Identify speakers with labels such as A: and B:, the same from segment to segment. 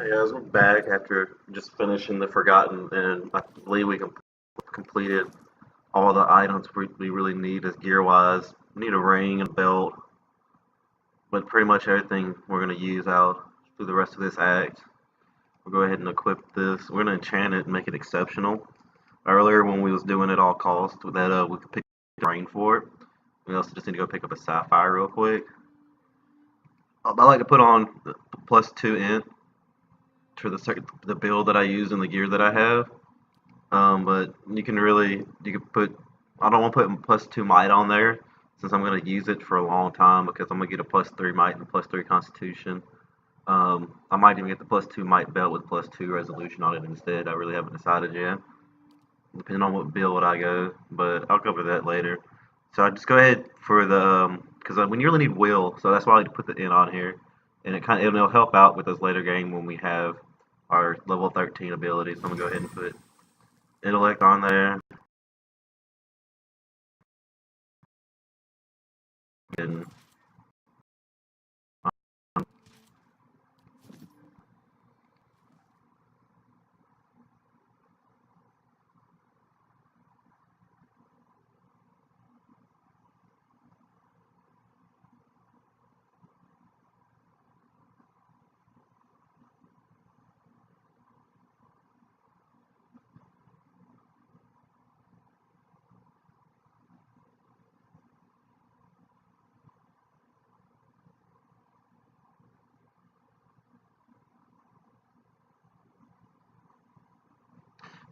A: Hey guys, we're back after just finishing the Forgotten, and I believe we completed all the items we really need as gear-wise. We need a ring and a belt, but pretty much everything we're going to use out through the rest of this act. We'll go ahead and equip this. We're going to enchant it and make it exceptional. Earlier when we was doing it all cost, that we could pick a ring for it. We also just need to go pick up a sapphire real quick. I like to put on the +2 int for the build that I use and the gear that I have. But you can put, I don't want to put +2 might on there since I'm going to use it for a long time because I'm going to get a +3 might and +3 constitution. I might even get the +2 might belt with +2 resolution on it instead. I really haven't decided yet, depending on what build I go, but I'll cover that later. So I just go ahead for the, because when you really need will, so that's why I like to put the in on here, and it'll help out with us later game when we have our level 13 abilities. So I'm gonna go ahead and put intellect on there, and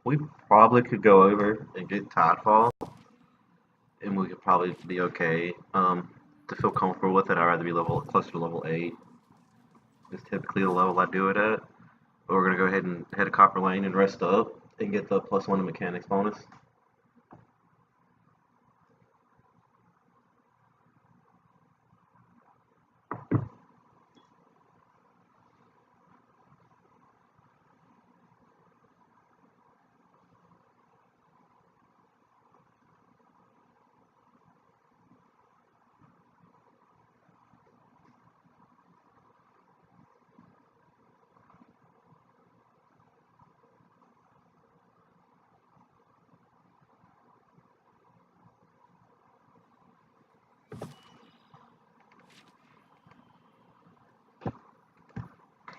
A: we probably could go over and get Tidefall, and we could probably be okay. To feel comfortable with it, I'd rather be closer to level 8. It's typically the level I do it at. But we're gonna go ahead and head to Copper Lane and rest up and get the +1 mechanics bonus.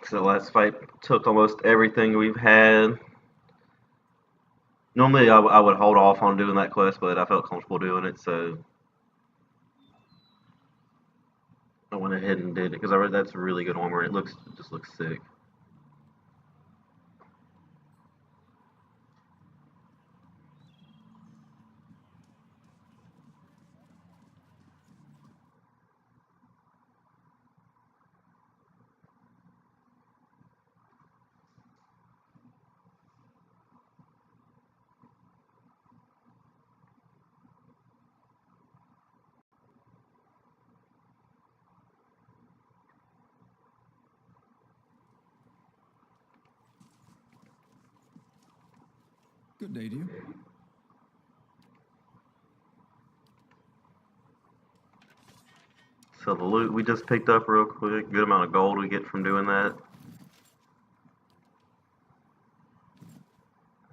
A: So the last fight took almost everything we've had. Normally I would hold off on doing that quest, but I felt comfortable doing it, so I went ahead and did it because I read that's really good armor. It just looks sick.
B: Good day to you.
A: So the loot we just picked up real quick, good amount of gold we get from doing that.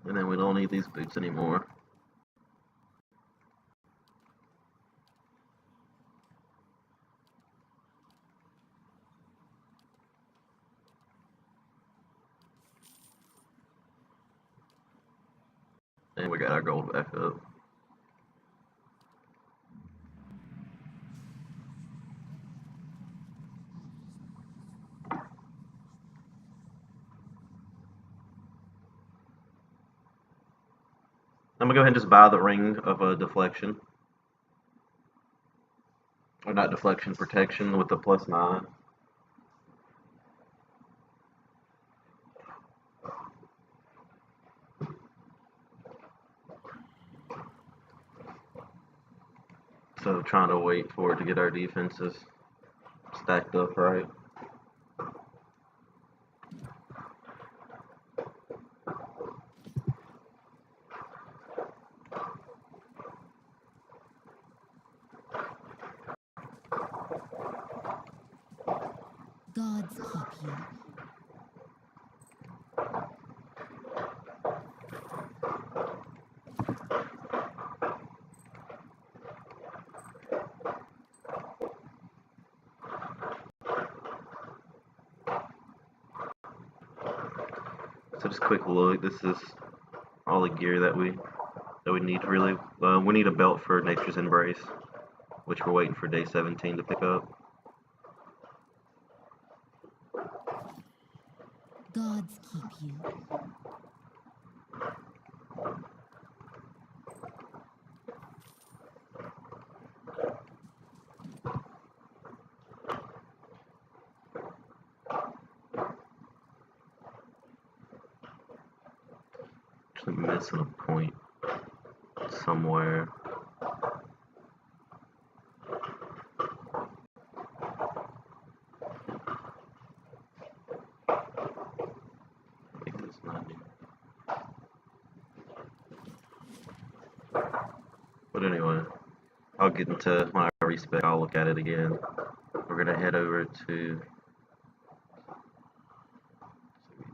A: And then we don't need these boots anymore. And we got our gold back up. I'm gonna go ahead and just buy the ring of a deflection. Or not deflection, protection with the +9. So trying to wait for it to get our defenses stacked up right.
C: Gods keep you.
A: So just a quick look. This is all the gear that we need really. We need a belt for Nature's Embrace, which we're waiting for day 17 to pick up.
B: Gods keep you.
A: Actually missing a point somewhere. I think that's not new. But anyway, I'll get into when I respec. I'll look at it again. We're gonna head over to.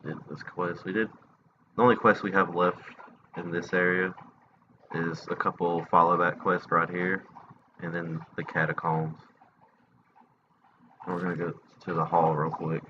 A: We did this quest. We did. The only quest we have left in this area is a couple follow back quests right here, and then the catacombs. And we're gonna go to the hall real quick.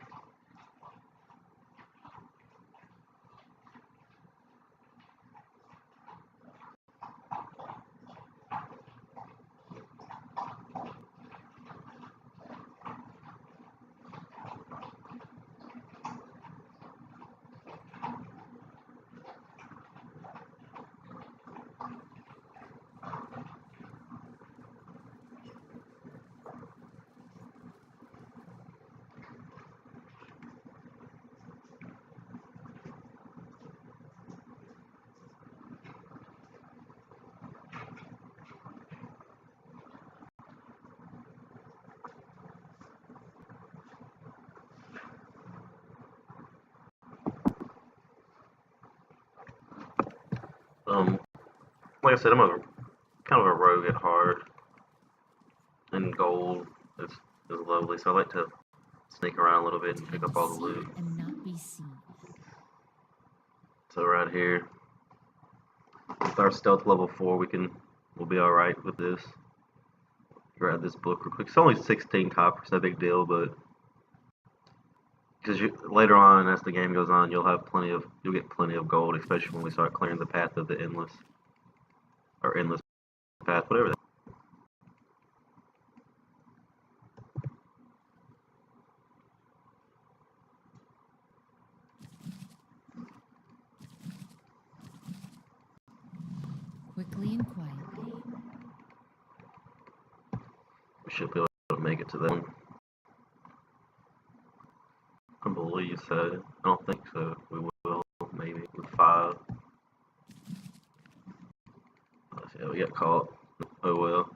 A: Like I said, I'm a kind of a rogue at heart, and gold is lovely, so I like to sneak around a little bit and pick up all the loot.
B: And not be seen.
A: So right here, with our stealth level 4, we'll be all right with this. Grab this book real quick. It's only 16 copper, it's no big deal, but because later on, as the game goes on, you'll get plenty of gold, especially when we start clearing the path of the endless path, whatever.
B: Quickly and quietly.
A: We should be able to make it to that one. I believe so. I don't think so. We will, maybe, with 5. Let's see, we got caught. Oh well.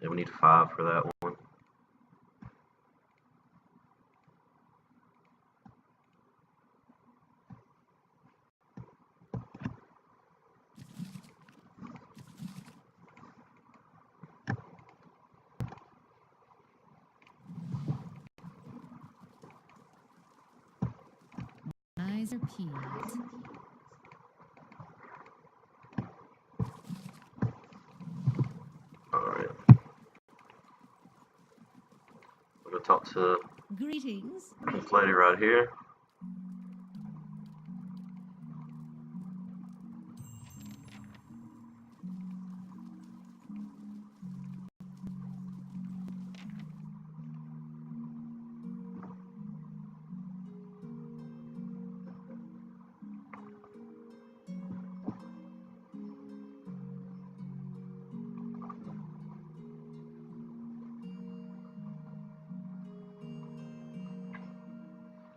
A: Yeah, we need 5 for that one.
B: Eyes are peeled.
A: Alright. We're gonna talk to
B: Greetings.
A: this lady right here.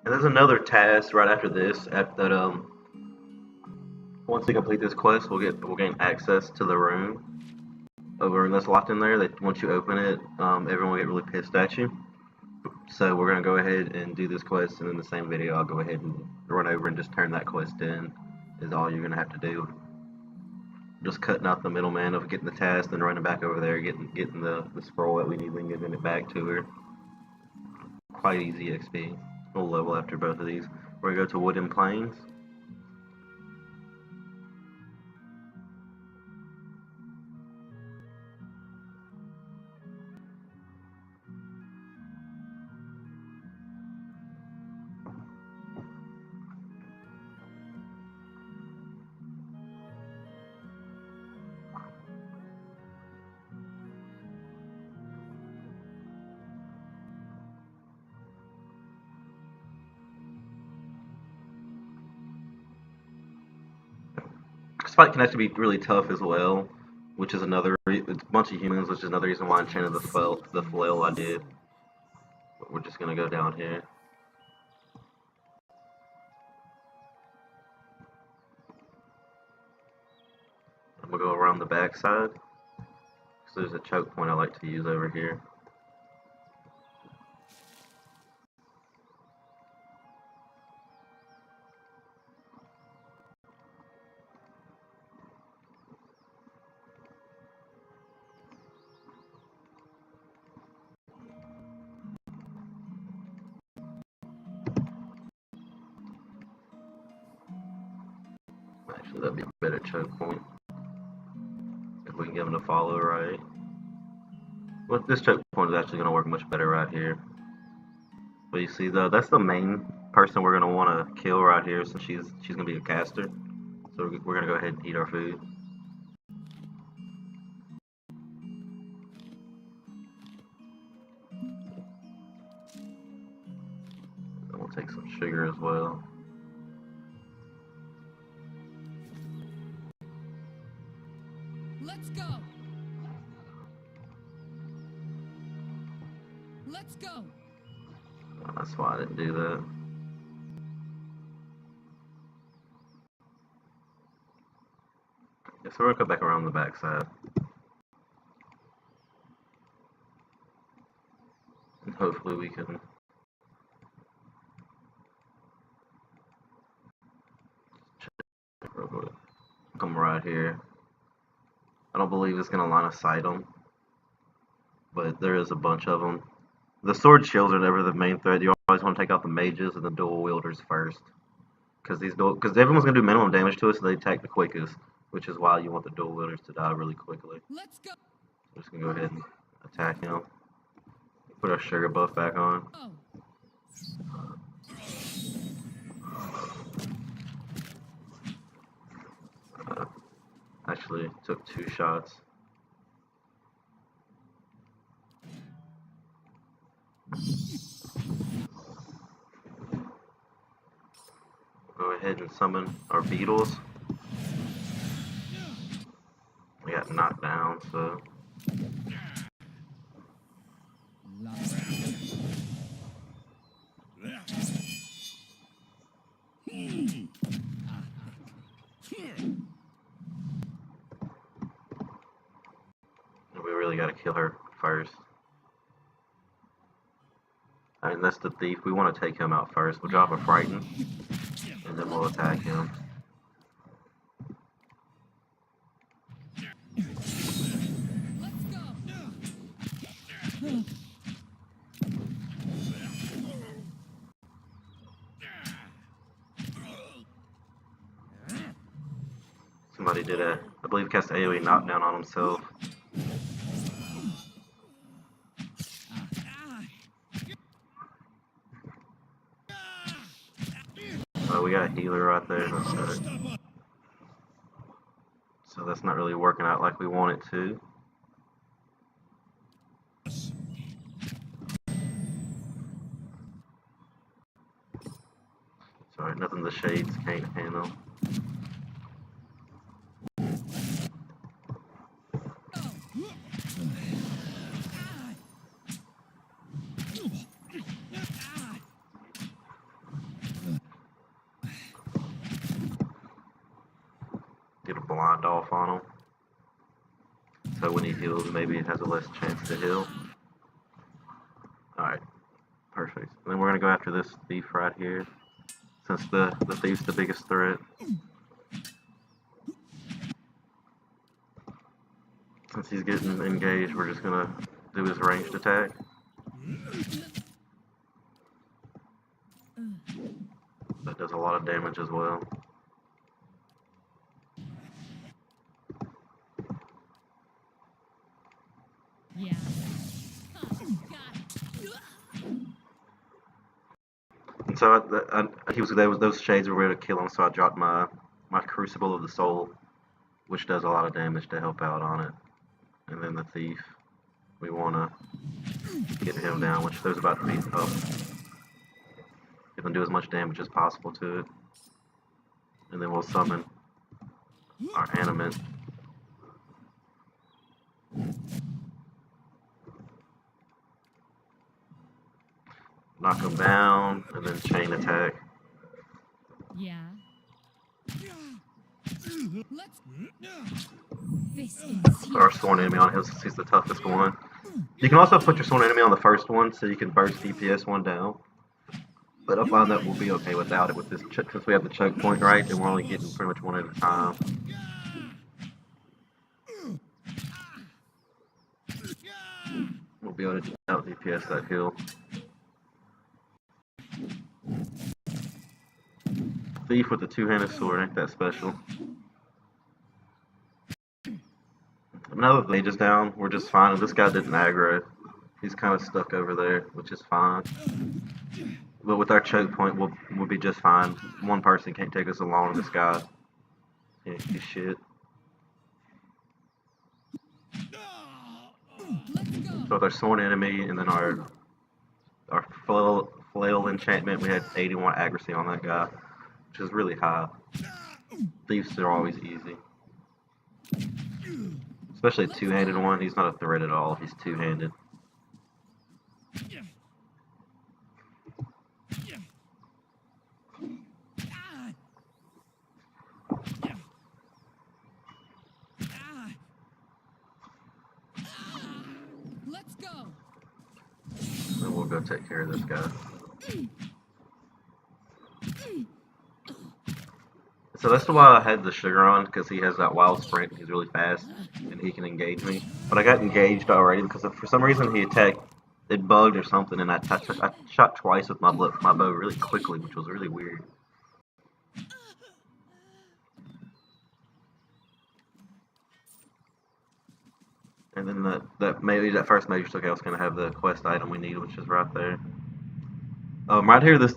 A: And there's another task right after this. Once we complete this quest, we'll gain access to the room. A room that's locked in there. That once you open it, everyone will get really pissed at you. So we're gonna go ahead and do this quest, and in the same video, I'll go ahead and run over and just turn that quest in. Is all you're gonna have to do. Just cutting out the middleman of getting the task, and running back over there, getting the scroll that we need, and giving it back to her. Quite easy XP. We'll level after both of these. We're gonna go to Wooden Plains. fight can actually be really tough as well, which is another. It's a bunch of humans, which is another reason why I enchanted the flail I did. But we're just gonna go down here. I'm gonna go around the backside. So there's a choke point I like to use over here. Actually, that'd be a better choke point if we can get him to follow right. Well, this choke point is actually gonna work much better right here. But you see, though, that's the main person we're gonna want to kill right here, since she's gonna be a caster. So we're gonna go ahead and eat our food. And we'll take some sugar as well.
B: Let's go. Let's go.
A: Oh, that's why I didn't do that. Yeah, so we're gonna go back around the backside. And hopefully we can come right here. I don't believe it's gonna line of sight them, but there is a bunch of them. The sword shields are never the main threat. You always want to take out the mages and the dual wielders first, because everyone's gonna do minimum damage to us, so they attack the quickest, which is why you want the dual wielders to die really quickly.
B: Let's go.
A: We're just gonna go ahead and attack him. Put our sugar buff back on.
B: Oh.
A: Actually, took 2 shots. Go ahead and summon our beetles. We got knocked down, so. We really gotta kill her first. I mean, that's the thief. We want to take him out first. We'll drop a frighten, and then we'll attack him. Somebody did I believe, cast AoE knockdown on himself. Oh, we got a healer right there. That's good. So that's not really working out like we want it to. Sorry, nothing the shades can't handle. Get a blind off on him. So when he heals, maybe it has a less chance to heal. Alright, perfect. And then we're gonna go after this thief right here, since the thief's the biggest threat. Since he's getting engaged, we're just gonna do his ranged attack. That does a lot of damage as well.
B: Yeah.
A: And so those shades were ready to kill him, so I dropped my Crucible of the Soul, which does a lot of damage to help out on it. And then the thief, we want to get him down, which there's about to be up. Get him do as much damage as possible to it. And then we'll summon our animate. Knock him down, and then chain attack.
B: Yeah. Let's. This is
A: Put our sworn enemy on him since he's the toughest one. You can also put your sworn enemy on the first one so you can burst DPS one down. But I find that we'll be okay without it with this, since we have the choke point right, and we're only getting pretty much one at a time. We'll be able to out DPS that heal. Thief with the two-handed sword ain't that special. Now that the mage is down, we're just fine. And this guy didn't aggro. He's kind of stuck over there, which is fine. But with our choke point, we'll be just fine. One person can't take us along. This guy, he's shit. So with our sworn enemy and then our flail enchantment, we had 81 accuracy on that guy, which is really high. Thieves are always easy. Especially a two-handed one. He's not a threat at all if he's two-handed.
B: Let's go.
A: Then we'll go take care of this guy. So that's why I had the sugar on, because he has that wild sprint. He's really fast, and he can engage me. But I got engaged already because for some reason he attacked. It bugged or something, and I shot twice with my bow really quickly, which was really weird. And then that first major took out was gonna have the quest item we need, which is right there. Right here, this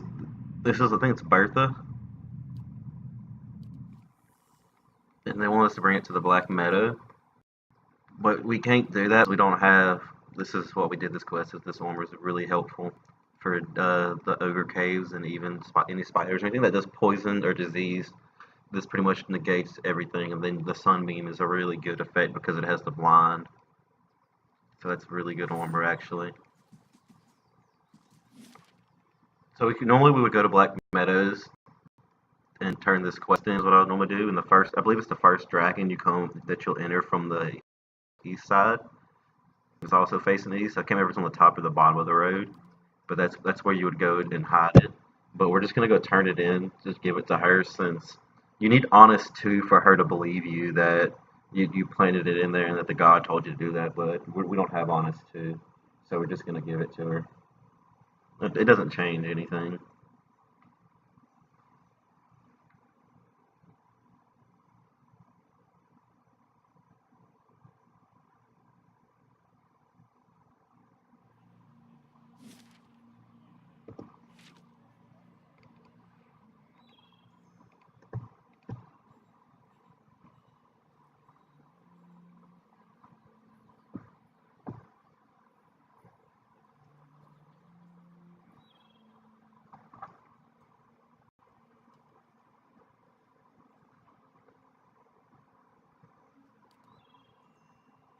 A: is, I think it's Bertha. And they want us to bring it to the Black Meadow. But we can't do that. We don't have, this is what we did this quest, is this armor is really helpful for the ogre caves and even any spiders or anything that does poison or disease. This pretty much negates everything, and then the sunbeam is a really good effect because it has the blind. So that's really good armor, actually. So normally we would go to Black Meadows and turn this quest in, is what I would normally do. And I believe it's the first dragon that you'll enter from the east side. It's also facing the east. I can't remember if it's on the top or the bottom of the road, but that's where you would go and hide it. But we're just gonna go turn it in, just give it to her, since you need honest 2 for her to believe you that you planted it in there and that the god told you to do that. But we don't have honest 2, so we're just gonna give it to her. It doesn't change anything.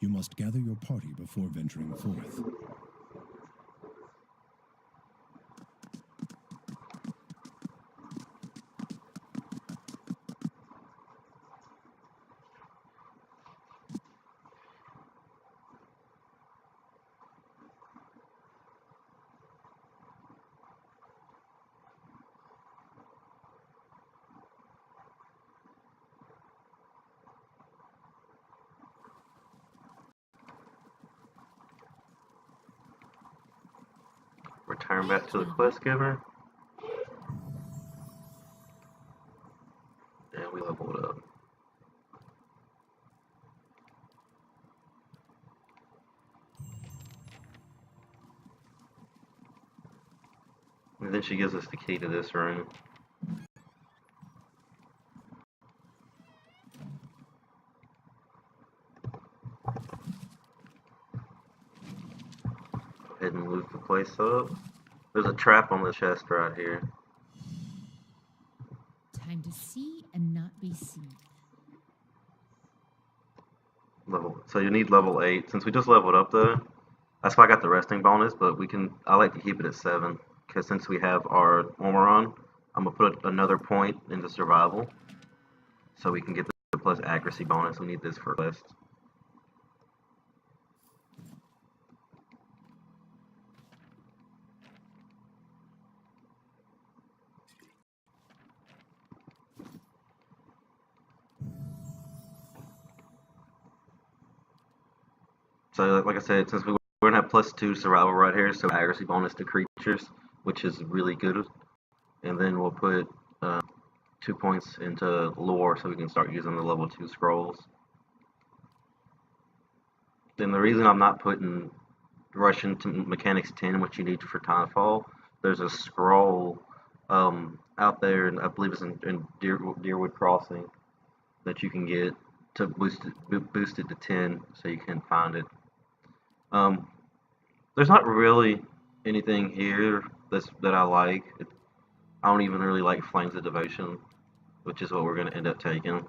C: You must gather your party before venturing forth.
A: Return back to the quest giver. And we leveled up. And then she gives us the key to this room. Go ahead and loot the place up. There's a trap on the chest right here.
B: Time to see and not be seen.
A: So you need level 8. Since we just leveled up though, that's why I got the resting bonus. But I like to keep it at 7 because since we have our armor on, I'm gonna put another point into survival, so we can get the plus accuracy bonus. We need this for quest. So like I said, since we're gonna have +2 survival right here, so accuracy bonus to creatures, which is really good. And then we'll put 2 points into lore so we can start using the level 2 scrolls. Then the reason I'm not putting Russian to Mechanics 10, which you need for Timefall, there's a scroll out there, and I believe it's in Deerwood Crossing, that you can get to boost it to 10, so you can find it. There's not really anything here that I like. I don't even really like Flames of Devotion, which is what we're going to end up taking,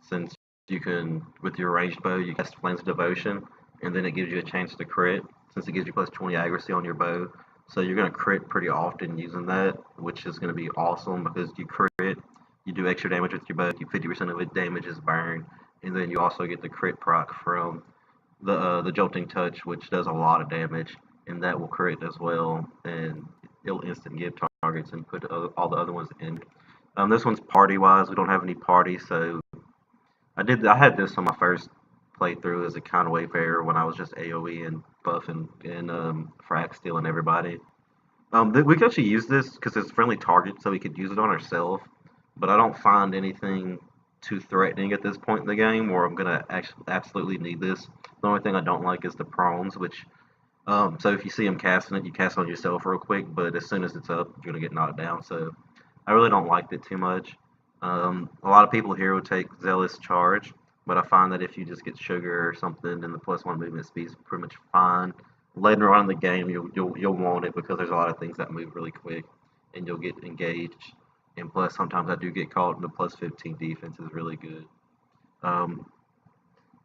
A: since you can, with your ranged bow, you cast Flames of Devotion, and then it gives you a chance to crit, since it gives you +20 accuracy on your bow. So you're going to crit pretty often using that, which is going to be awesome because you crit, you do extra damage with your bow, 50% of it damage is burned, and then you also get the crit proc from the Jolting Touch, which does a lot of damage, and that will crit as well, and it'll instant give targets and put all the other ones in. This one's party-wise. We don't have any party, so I had this on my first playthrough as a kind of wayfarer when I was just AoE and buffing and frag stealing everybody. We could actually use this because it's friendly target, so we could use it on ourselves. But I don't find anything too threatening at this point in the game where I'm gonna actually absolutely need this. The only thing I don't like is the prones, which so if you see them casting it, you cast it on yourself real quick, but as soon as it's up, you're gonna get knocked down. So I really don't like it too much. A lot of people here would take Zealous Charge, but I find that if you just get Sugar or something, then the +1 movement speed is pretty much fine. Later on in the game, you'll want it because there's a lot of things that move really quick, and you'll get engaged. And plus, sometimes I do get caught, and the +15 defense is really good.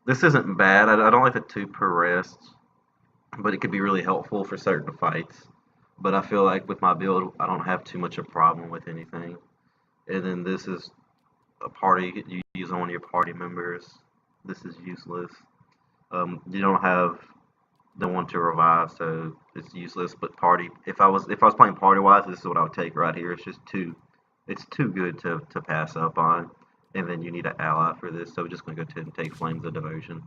A: This isn't bad. I don't like the 2 per rest, but it could be really helpful for certain fights. But I feel like with my build, I don't have too much of a problem with anything. And then this is a party you use on one of your party members. This is useless. You don't have the one to revive, so it's useless. But party, if I was playing party wise, this is what I would take right here. It's too good to pass up on. And then you need an ally for this, so we're just gonna go ahead and take Flames of Devotion.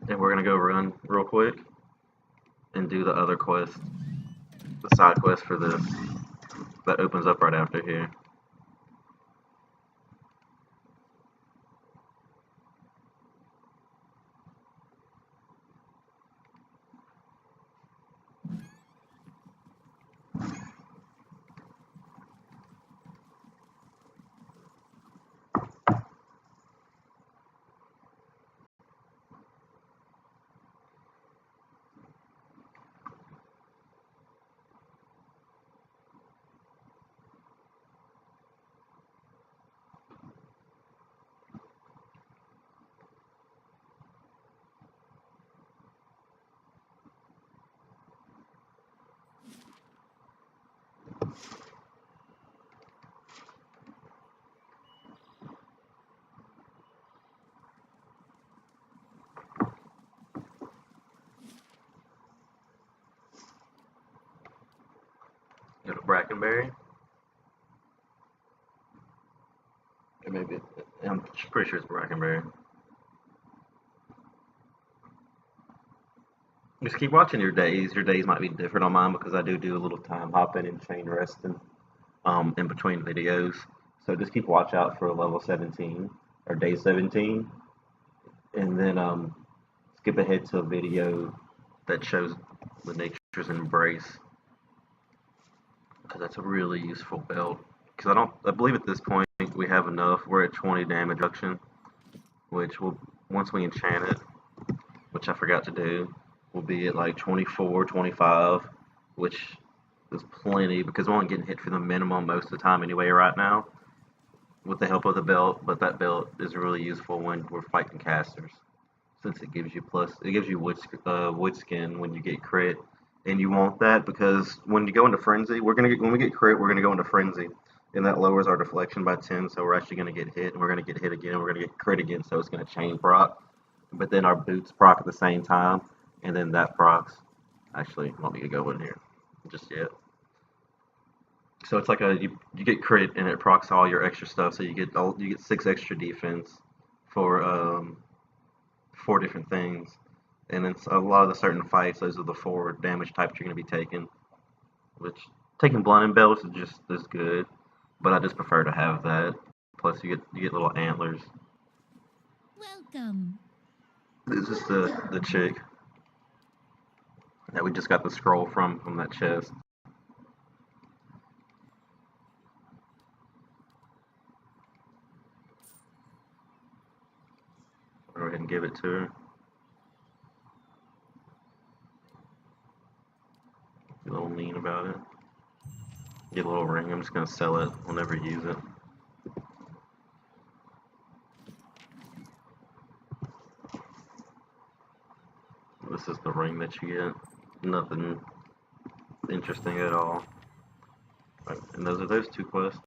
A: And we're gonna go run real quick and do the other quest, the side quest for this that opens up right after here. Go to Brackenberry. Or maybe I'm pretty sure it's Brackenberry. Just keep watching your days. Your days might be different on mine because I do a little time hopping and chain resting in between videos. So just keep watch out for level 17 or day 17, and then skip ahead to a video that shows the Nature's Embrace, because that's a really useful build. Because I believe at this point we have enough. We're at 20 damage reduction, which will, once we enchant it, which I forgot to do, will be at like 24, 25, which is plenty because we're only getting hit for the minimum most of the time anyway right now. with the help of the belt, but that belt is really useful when we're fighting casters, since it gives you wood skin when you get crit, and you want that because when you go into frenzy, when we get crit, we're gonna go into frenzy, and that lowers our deflection by 10, so we're actually gonna get hit, and we're gonna get hit again, we're gonna get crit again, so it's gonna chain proc, but then our boots proc at the same time, and then that procs. Actually, let me go in here just yet. So it's like you get crit and it procs all your extra stuff. So you get 6 extra defense for 4 different things, and then a lot of the certain fights, those are the 4 damage types you're gonna be taking. Which taking blunted belts is just as good, but I just prefer to have that. Plus you get little antlers.
B: Welcome.
A: This is the chick that we just got the scroll from that chest. Go ahead and give it to her. Be a little mean about it. Get a little ring. I'm just gonna sell it. We'll never use it. This is the ring that you get. Nothing interesting at all. Right, and those are those 2 quests.